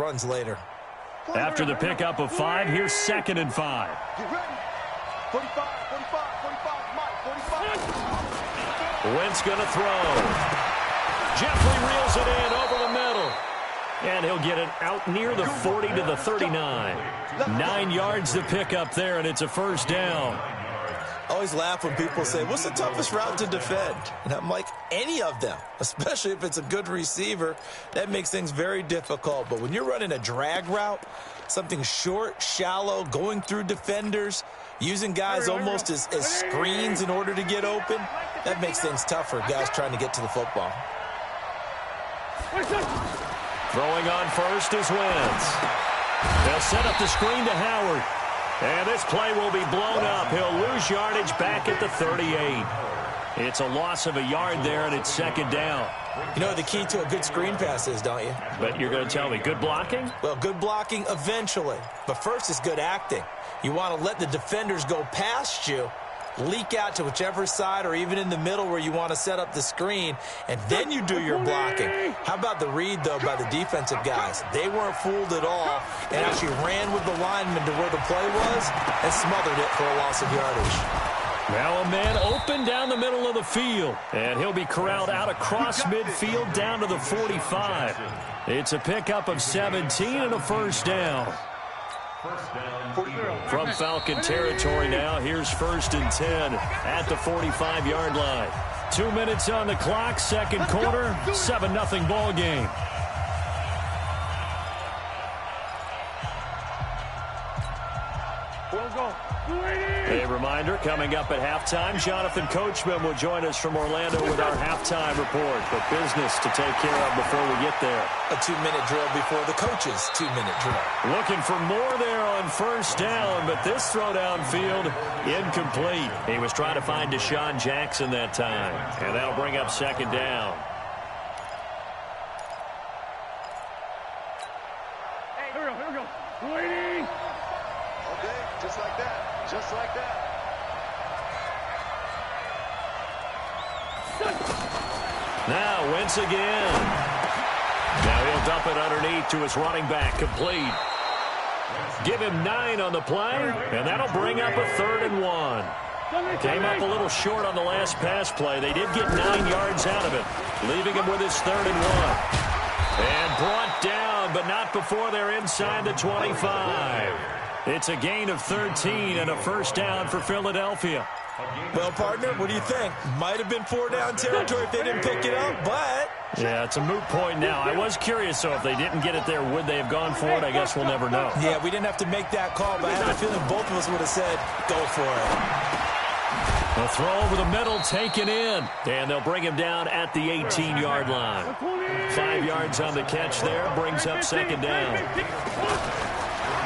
runs later. After the pickup of 5, here's 2nd and 5. Get ready. 45, 45. Wentz going to throw. Jeffrey reels it in over the middle. And he'll get it out near the 40 to the 39. 9 yards to pick up there, and it's a first down. I always laugh when people say, what's the toughest route to defend? And I'm like, any of them, especially if it's a good receiver. That makes things very difficult. But when you're running a drag route, something short, shallow, going through defenders, using guys almost as screens in order to get open, that makes things tough for guys trying to get to the football. Throwing on first is Wentz. They'll set up the screen to Howard. And this play will be blown up. He'll lose yardage back at the 38. It's a loss of a yard there, and it's 2nd down. You know what the key to a good screen pass is, don't you? But you're going to tell me, good blocking? Well, good blocking eventually. But first is good acting. You want to let the defenders go past you, leak out to whichever side or even in the middle where you want to set up the screen, and then you do your blocking. How about the read, though, by the defensive guys? They weren't fooled at all and actually ran with the lineman to where the play was and smothered it for a loss of yardage. Now a man open down the middle of the field, and he'll be corralled out across midfield down to the 45. It's a pickup of 17 and a first down. From Falcon territory now, here's 1st and 10 at the 45-yard line. 2 minutes on the clock, 2nd quarter, 7-0 ball game. A reminder, coming up at halftime, Jonathan Coachman will join us from Orlando with our halftime report. But business to take care of before we get there. A 2-minute drill before the coach's 2-minute drill. Looking for more there on first down, but this throw downfield incomplete. He was trying to find Deshaun Jackson that time, and that'll bring up 2nd down. Hey, here we go. Waiting. Okay, just like that. Just like that. Now Wentz again. Now he'll dump it underneath to his running back, complete. Give him 9 on the play, and that'll bring up a 3rd and 1. Came up a little short on the last pass play. They did get 9 yards out of it, leaving him with his 3rd and 1. And brought down, but not before they're inside the 25. It's a gain of 13 and a first down for Philadelphia. Well, partner, what do you think? Might have been 4-down territory if they didn't pick it up, but... Yeah, it's a moot point now. I was curious, so if they didn't get it there, would they have gone for it? I guess we'll never know. Yeah, we didn't have to make that call, but I have a feeling both of us would have said, go for it. A throw over the middle, taken in. And they'll bring him down at the 18-yard line. 5 yards on the catch there, brings up 2nd down.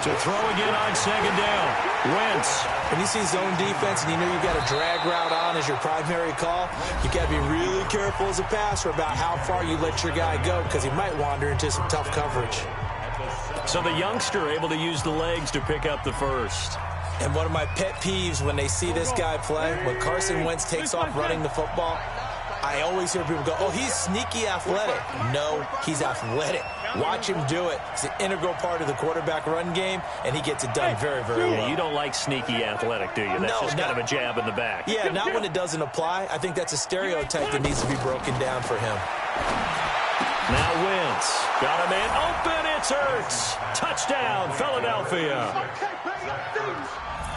To throw again on 2nd down. Wentz. When you see zone defense and you know you've got a drag route on as your primary call, you got to be really careful as a passer about how far you let your guy go because he might wander into some tough coverage. So the youngster able to use the legs to pick up the first. And one of my pet peeves when they see this guy play, when Carson Wentz takes off running the football, I always hear people go, oh, he's sneaky athletic. No, he's athletic. Watch him do it. It's an integral part of the quarterback run game, and he gets it done very, very well. You don't like sneaky athletic, do you? That's just kind of a jab in the back. Yeah, not when it doesn't apply. I think that's a stereotype that needs to be broken down for him. Now Wentz. Got a man open. It's Ertz. Touchdown, Philadelphia.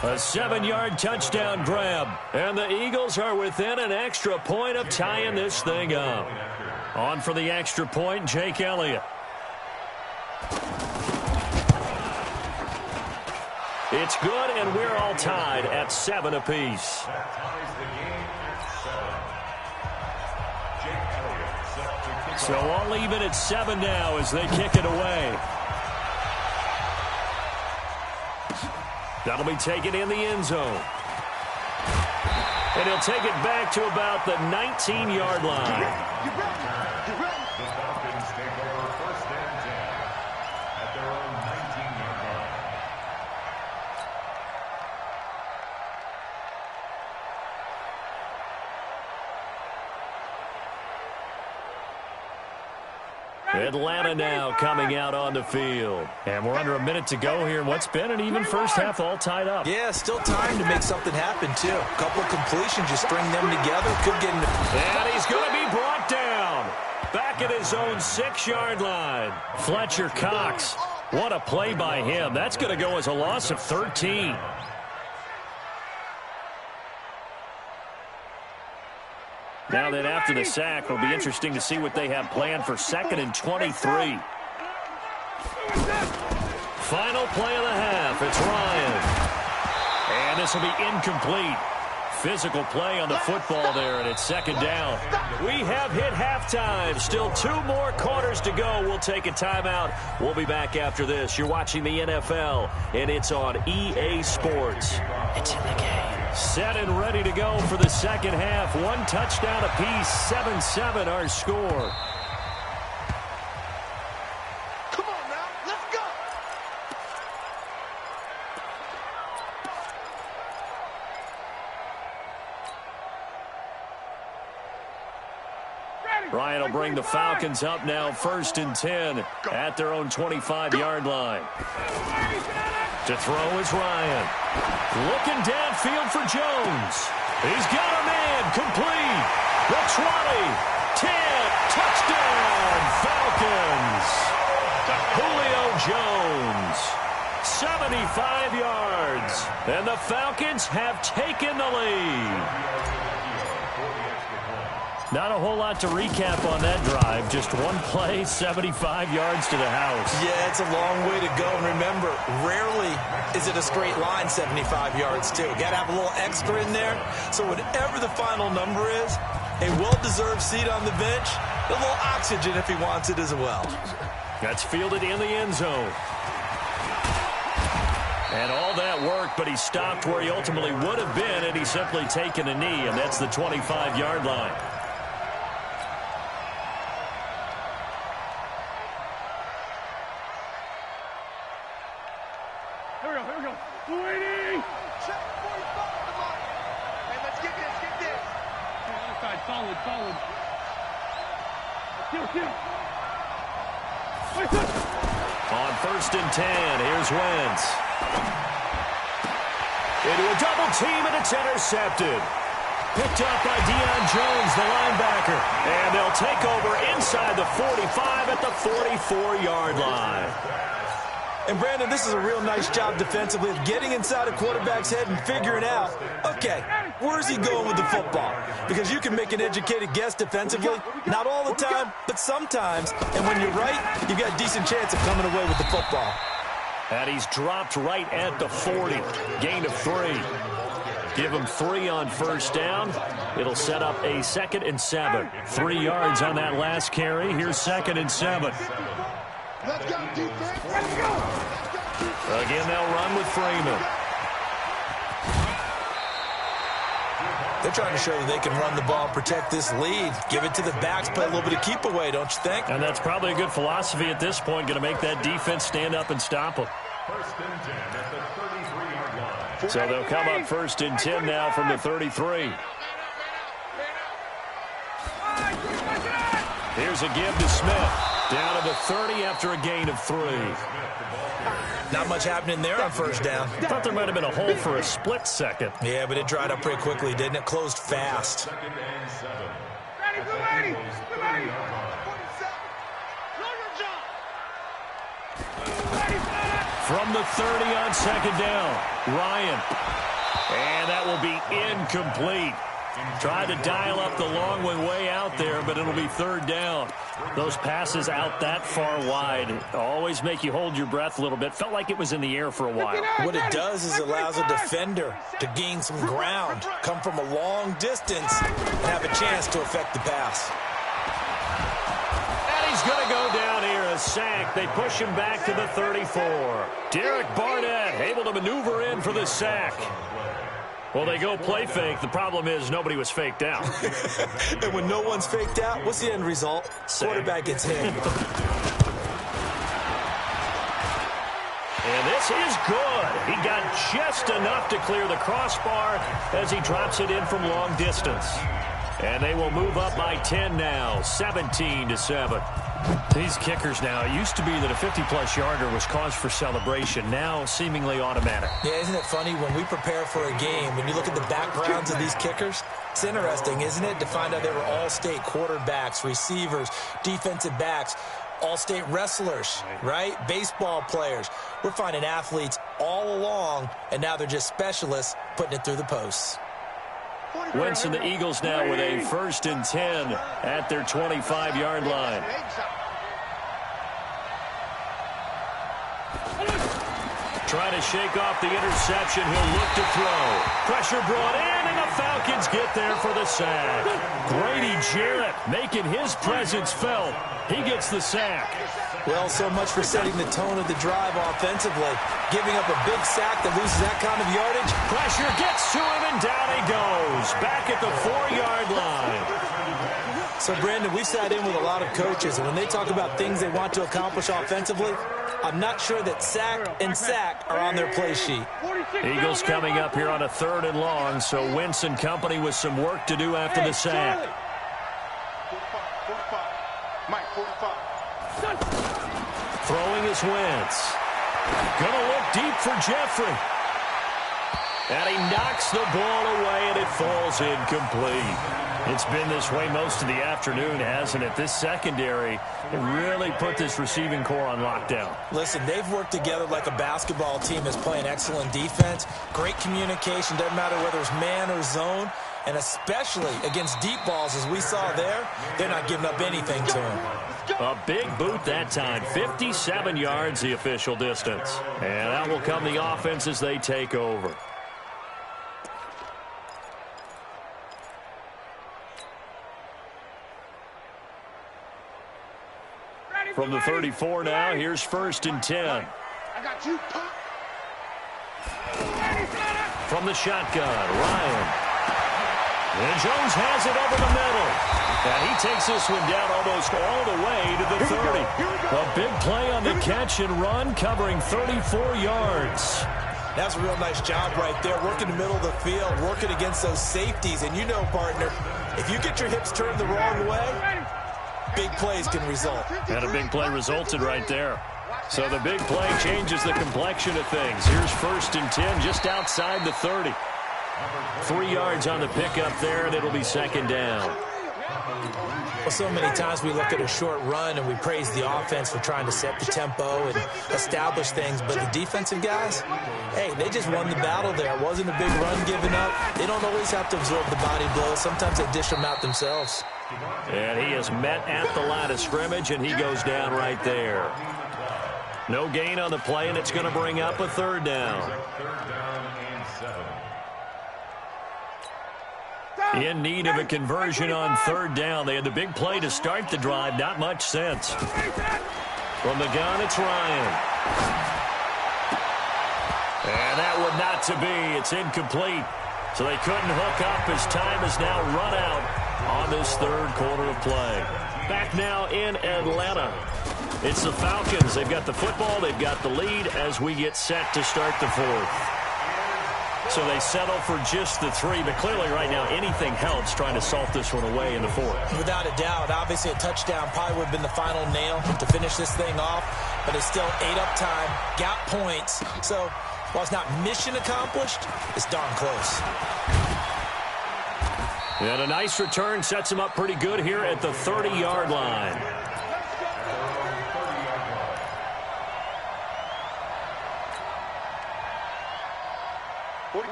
A 7-yard touchdown grab. And the Eagles are within an extra point of tying this thing up. On for the extra point, Jake Elliott. It's good, and we're all tied at 7 apiece. So all even at 7 now as they kick it away. That'll be taken in the end zone. And he'll take it back to about the 19-yard line. The Falcons take over 1st and 10 at their own 19-yard line. Atlanta now coming out on the field. And we're under a minute to go here in what's been an even first half, all tied up. Yeah, still time to make something happen, too. A couple completions, you string them together, could get into... And he's going to be brought down. Back at his own 6-yard line. Fletcher Cox. What a play by him. That's going to go as a loss of 13. Now then, after the sack, it'll be interesting to see what they have planned for 2nd and 23. Final play of the half. It's Ryan. And this will be incomplete. Physical play on the football there, and it's 2nd down. We have hit halftime. Still 2 more quarters to go. We'll take a timeout. We'll be back after this. You're watching the NFL, and it's on EA Sports. It's in the game. Set and ready to go for the second half. 1 touchdown apiece, 7-7 our score. Come on now, let's go. Ryan will bring the Falcons up now 1st and 10 at their own 25-yard line. To throw is Ryan. Looking downfield for Jones. He's got a man complete. The 20, 10, touchdown, Falcons. Julio Jones, 75 yards. And the Falcons have taken the lead. Not a whole lot to recap on that drive. Just one play, 75 yards to the house. Yeah, it's a long way to go. And remember, rarely is it a straight line 75 yards, too. Got to have a little extra in there. So whatever the final number is, a well-deserved seat on the bench, a little oxygen if he wants it as well. That's fielded in the end zone. And all that work, but he stopped where he ultimately would have been had he simply taken a knee, and that's the 25-yard line. On 1st and 10, here's Wentz. Into a double team, and it's intercepted. Picked up by Deion Jones, the linebacker. And they'll take over inside the 45 at the 44-yard line. And, Brandon, this is a real nice job defensively of getting inside a quarterback's head and figuring out, okay, where's he going with the football? Because you can make an educated guess defensively, not all the time, but sometimes. And when you're right, you've got a decent chance of coming away with the football. And he's dropped right at the 40. Gain of 3. Give him 3 on 1st down. It'll set up a 2nd and 7. 3 yards on that last carry. Here's 2nd and 7. Let's go, defense. Let's go. Again, they'll run with Freeman. They're trying to show that they can run the ball, protect this lead. Give it to the backs, play a little bit of keep away, don't you think? And that's probably a good philosophy at this point, going to make that defense stand up and stop them. 1st and 10 at the 33-yard line. So they'll come up 1st and 10 now from the 33. Here's a give to Smith. Down to the 30 after a gain of 3. Not much happening there on 1st down. Thought there might have been a hole for a split second. Yeah, but it dried up pretty quickly, didn't it? Closed fast. 2nd and 7. From the 30 on 2nd down, Ryan. And that will be incomplete. Tried to dial up the long one way out there, but it'll be 3rd down. Those passes out that far wide always make you hold your breath a little bit. Felt like it was in the air for a while. What it does is it allows a defender to gain some ground, come from a long distance, and have a chance to affect the pass. And he's going to go down here, a sack. They push him back to the 34. Derek Barnett able to maneuver in for the sack. Well, they go play fake. The problem is nobody was faked out. And when no one's faked out, what's the end result? Quarterback gets hit. And this is good. He got just enough to clear the crossbar as he drops it in from long distance. And they will move up by 10 now, 17-7. These kickers now, it used to be that a 50-plus yarder was cause for celebration. Now, seemingly automatic. Yeah, isn't it funny? When we prepare for a game, when you look at the backgrounds of these kickers, it's interesting, isn't it, to find out they were all-state quarterbacks, receivers, defensive backs, all-state wrestlers, right? Baseball players. We're finding athletes all along, and now they're just specialists putting it through the posts. Wentz and the Eagles now with a 1st and 10 at their 25-yard line. Trying to shake off the interception. He'll look to throw. Pressure brought in, and the Falcons get there for the sack. Grady Jarrett making his presence felt. He gets the sack. Well, so much for setting the tone of the drive offensively. Giving up a big sack that loses that kind of yardage. Pressure gets to him, and down he goes. Back at the 4-yard line. So, Brandon, we sat in with a lot of coaches, and when they talk about things they want to accomplish offensively, I'm not sure that sack and sack are on their play sheet. Eagles coming up here on a 3rd and long, so Wentz and company with some work to do after the sack. 45. Mike, 45. Throwing is Wentz. Gonna look deep for Jeffrey. And he knocks the ball away, and it falls incomplete. It's been this way most of the afternoon, hasn't it? This secondary really put this receiving core on lockdown. Listen, they've worked together like a basketball team that's playing excellent defense. Great communication, doesn't matter whether it's man or zone. And especially against deep balls, as we saw there, they're not giving up anything to him. A big boot that time. 57 yards, the official distance. And that will come the offense as they take over. From the 34 now, here's 1st and 10. I got you. From the shotgun, Ryan. And Jones has it over the middle. And he takes this one down almost all the way to the 30. A big play on the catch and run, covering 34 yards. That's a real nice job right there, working the middle of the field, working against those safeties. And you know, partner, if you get your hips turned the wrong way, big plays can result. And a big play resulted right there. So the big play changes the complexion of things. Here's 1st and 10 just outside the 30. 3 yards on the pickup there, and it'll be 2nd down. Well, so many times we look at a short run and we praise the offense for trying to set the tempo and establish things, but the defensive guys, hey, they just won the battle there. It wasn't a big run given up. They don't always have to absorb the body blows. Sometimes they dish them out themselves. And he is met at the line of scrimmage, and he goes down right there. No gain on the play, and it's going to bring up a 3rd down. 3rd down and 7. In need of a conversion on 3rd down. They had the big play to start the drive. Not much sense. From the gun, it's Ryan. And that one not to be. It's incomplete. So they couldn't hook up as time has now run out on this 3rd quarter of play. Back now in Atlanta. It's the Falcons. They've got the football. They've got the lead as we get set to start the 4th. So they settle for just the 3, but clearly right now anything helps trying to salt this one away in the 4th. Without a doubt, obviously a touchdown probably would have been the final nail to finish this thing off, but it's still 8 up time, got points. So while it's not mission accomplished, it's darn close. And a nice return sets him up pretty good here at the 30-yard line.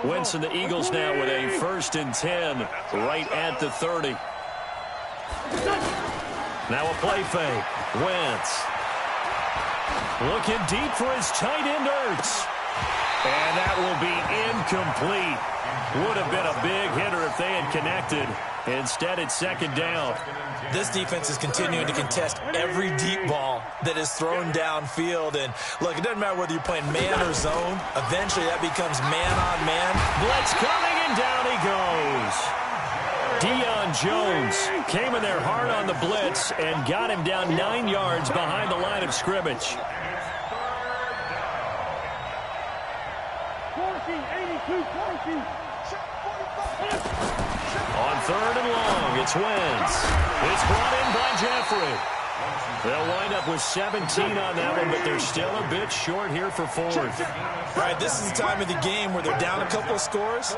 Wentz and the Eagles now with a 1st and 10 right at the 30. Now a play fake. Wentz looking deep for his tight end Ertz. And that will be incomplete. Would have been a big hitter if they had connected. Instead, it's 2nd down. This defense is continuing to contest every deep ball that is thrown downfield. And, look, it doesn't matter whether you're playing man or zone. Eventually, that becomes man-on-man. Blitz coming, and down he goes. Deion Jones came in there hard on the blitz and got him down 9 yards behind the line of scrimmage. On 3rd and long, it's Wentz. It's brought in by Jeffrey. They'll wind up with 17 on that one, but they're still a bit short here for fourth. All right, this is the time of the game where they're down a couple of scores,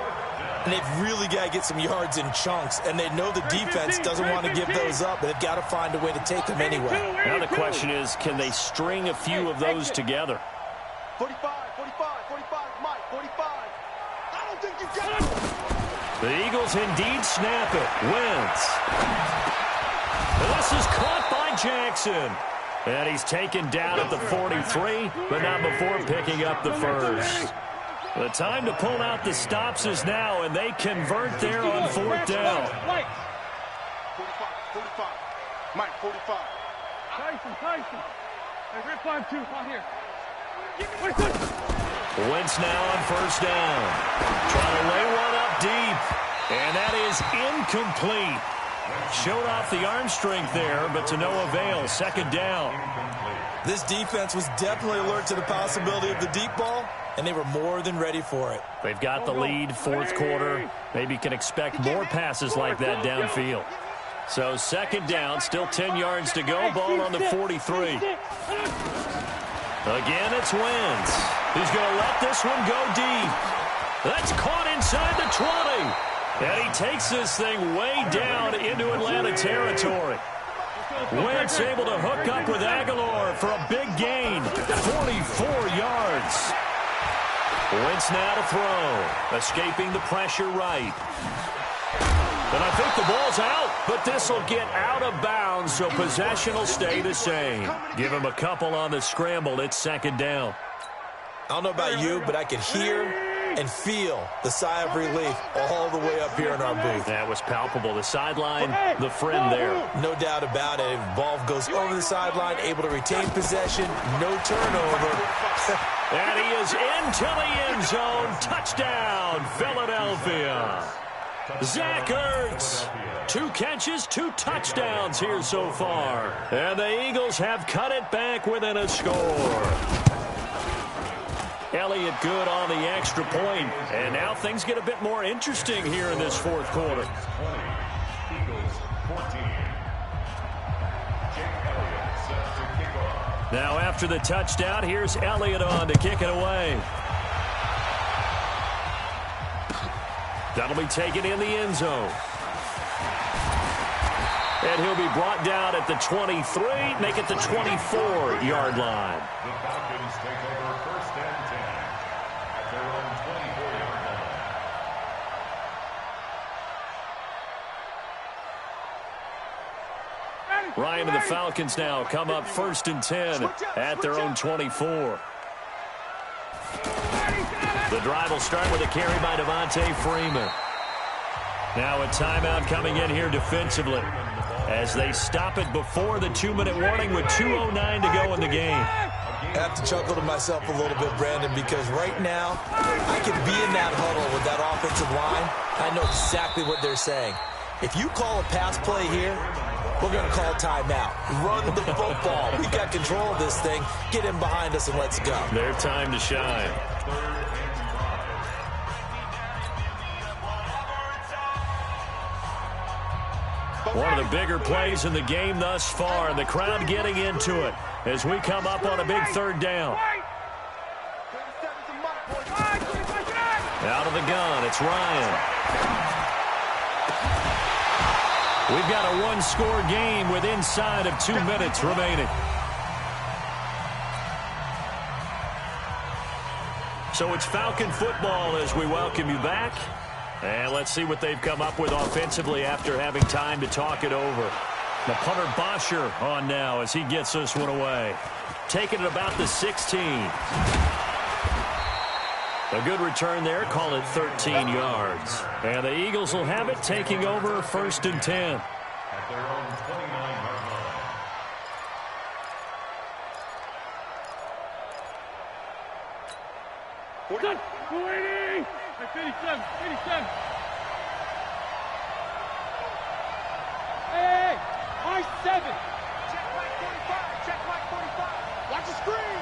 and they've really got to get some yards in chunks, and they know the defense doesn't want to give those up, but they've got to find a way to take them anyway. Now the question is, can they string a few of those together? 45, 45, 45, Mike, 45. I don't think you got it. The Eagles indeed snap it. Wentz. This is caught by Jackson. And he's taken down at the 43, but not before picking up the first. The time to pull out the stops is now, and they convert there on fourth down. 45, 45. Mike, 45. Tyson. Hey, rip 5-2, out here. Wentz now on first down. Trying to lay one up deep. And that is incomplete. Showed off the arm strength there, but to no avail. Second down. This defense was definitely alert to the possibility of the deep ball, and they were more than ready for it. They've got the lead, fourth quarter. Maybe can expect more passes like that downfield. So second down, still 10 yards to go. Ball on the 43. Again, it's Wentz. He's going to let this one go deep. That's caught inside the 20. And he takes this thing way down into Atlanta territory. Wentz able to hook up with Aguilar for a big gain. 44 yards. Wentz now to throw. Escaping the pressure right. And I think the ball's out, but this will get out of bounds, so possession will stay the same. Give him a couple on the scramble. It's second down. I don't know about you, but I could hear and feel the sigh of relief all the way up here in our booth. That was palpable. The sideline, the friend there. No doubt about it. Ball goes over the sideline, able to retain possession, no turnover. And he is into the end zone. Touchdown, Philadelphia. Zach Ertz. 2 catches, 2 touchdowns here so far. And the Eagles have cut it back within a score. Elliott good on the extra point. And now things get a bit more interesting here in this fourth quarter. Now after the touchdown, here's Elliott on to kick it away. That'll be taken in the end zone. And he'll be brought down at the 23, make it the 24-yard line. The Falcons take over first and 10 at their own 24-yard line. Ryan and the Falcons now come up first and 10 at their own 24. The drive will start with a carry by Devontae Freeman. Now a timeout coming in here defensively as they stop it before the 2-minute warning with 2:09 to go in the game. I have to chuckle to myself a little bit, Brandon, because right now I could be in that huddle with that offensive line. I know exactly what they're saying. If you call a pass play here, we're going to call a timeout. Run the football. We've got control of this thing. Get him behind us and let's go. Their time to shine. One of the bigger plays in the game thus far, and the crowd getting into it as we come up on a big third down. Out of the gun, it's Ryan. We've got a one-score game with inside of 2 minutes remaining. So it's Falcon football as we welcome you back. And let's see what they've come up with offensively after having time to talk it over. The punter Bosher on now as he gets this one away. Taking it about the 16. A good return there, call it 13 yards. And the Eagles will have it taking over first and 10. At their own 29-yard line. Done. 280. 87. 87. Hey, I-7. Check right 45. Check right 45. Watch the screen.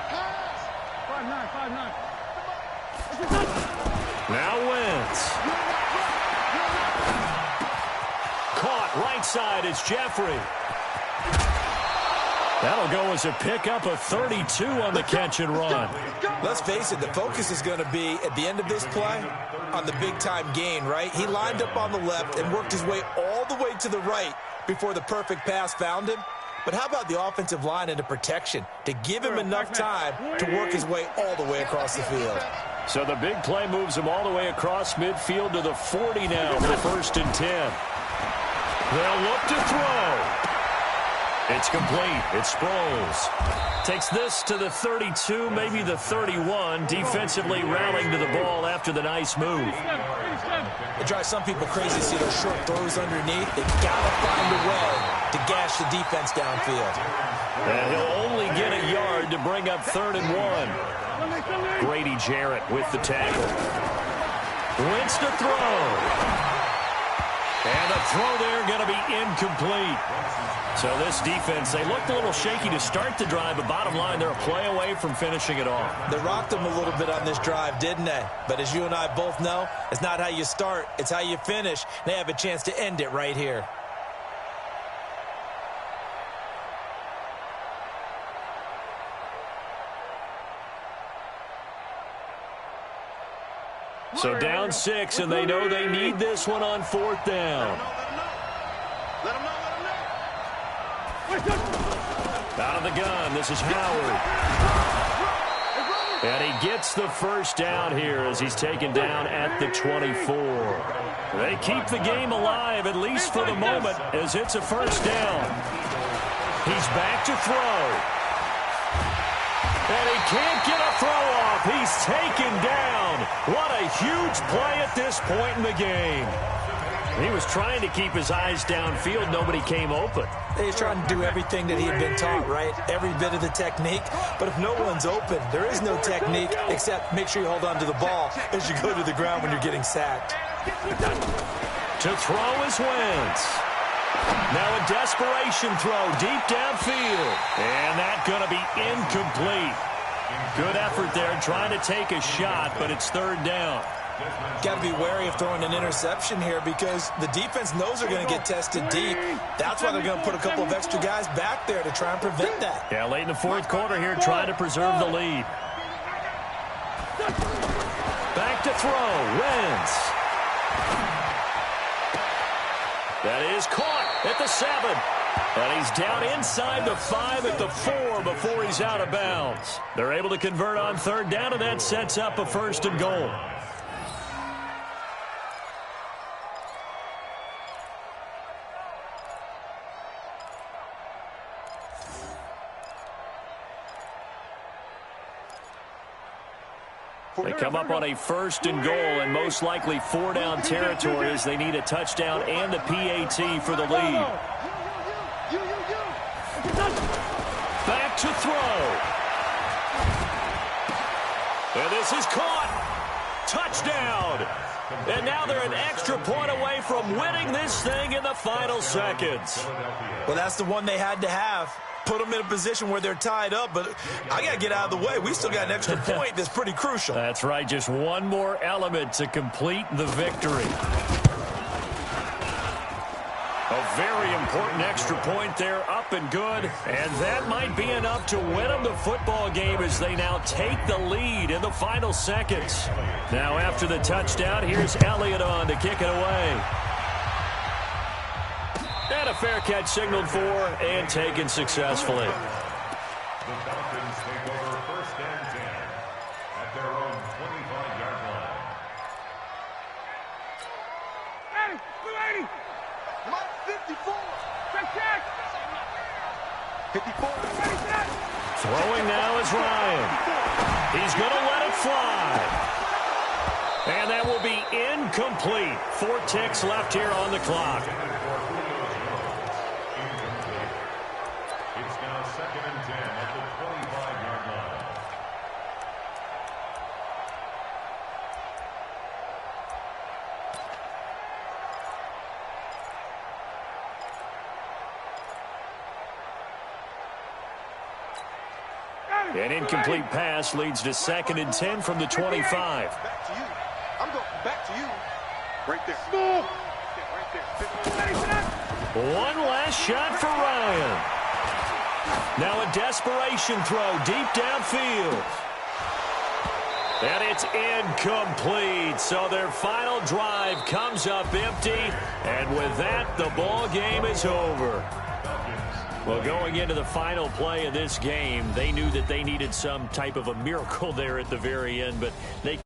Pass. 5-9. Now Wentz. Caught right side. It's Jeffrey. That'll go as a pickup of 32 on the catch and run. Let's face it, the focus is going to be, at the end of this play, on the big-time gain, right? He lined up on the left and worked his way all the way to the right before the perfect pass found him. But how about the offensive line and the protection to give him enough time to work his way all the way across the field? So the big play moves him all the way across midfield to the 40 now for 1st and 10. They'll look to throw. It's complete. It's Sproles. Takes this to the 32, maybe the 31, defensively rallying to the ball after the nice move. It drives some people crazy to see those short throws underneath. They've got to find a way to gash the defense downfield. And he'll only get a yard to bring up 3rd and 1. Grady Jarrett with the tackle. Wentz to throw. And a throw there going to be incomplete. So this defense, they looked a little shaky to start the drive, but bottom line, they're a play away from finishing it off. They rocked them a little bit on this drive, didn't they? But as you and I both know, it's not how you start, it's how you finish. They have a chance to end it right here. So down 6, and they know they need this one on 4th down. Let him know. Out of the gun, this is Howard. And he gets the first down here as he's taken down at the 24. They keep the game alive, at least for the moment, as it's a 1st down. He's back to throw. And he can't get a throw off. He's taken down. What a huge play at this point in the game. He was trying to keep his eyes downfield. Nobody came open. He's trying to do everything that he had been taught, right? Every bit of the technique. But if no one's open, there is no technique except make sure you hold on to the ball as you go to the ground when you're getting sacked. To throw is Wentz. Now a desperation throw deep downfield. And that's going to be incomplete. Good effort there trying to take a shot, but it's 3rd down. Got to be wary of throwing an interception here because the defense knows they're going to get tested deep. That's why they're going to put a couple of extra guys back there to try and prevent that. Yeah, late in the 4th quarter here, trying to preserve the lead. Back to throw, Wentz. That is caught at the 7. And he's down inside the 5 at the 4 before he's out of bounds. They're able to convert on 3rd down, and that sets up a 1st and goal. They come up on a 1st and goal, and most likely 4-down territory as they need a touchdown and the PAT for the lead. Back to throw. And this is caught. Touchdown. And now they're an extra point away from winning this thing in the final seconds. Well, that's the one they had to have. Put them in a position where they're tied up, but I got to get out of the way. We still got an extra point that's pretty crucial. That's right, just one more element to complete the victory. A very important extra point there, up and good, and that might be enough to win them the football game as they now take the lead in the final seconds. Now after the touchdown, here's Elliott on to kick it away. And a fair catch signaled for and taken successfully. The Falcons take over 1st and 10 at their own 25-yard line. Hey, 280. Mark 54. Check. 54. Throwing now is Ryan. He's going to let it fly. And that will be incomplete. 4 ticks left here on the clock. It's now 2nd and 10 at the 25-yard line. An incomplete pass leads to 2nd and 10 from the 25. Back to you. I'm going back to you. Right there. Right there. One last shot for Ryan. Now a desperation throw deep downfield. And it's incomplete. So their final drive comes up empty. And with that, the ball game is over. Well, going into the final play of this game, they knew that they needed some type of a miracle there at the very end, but they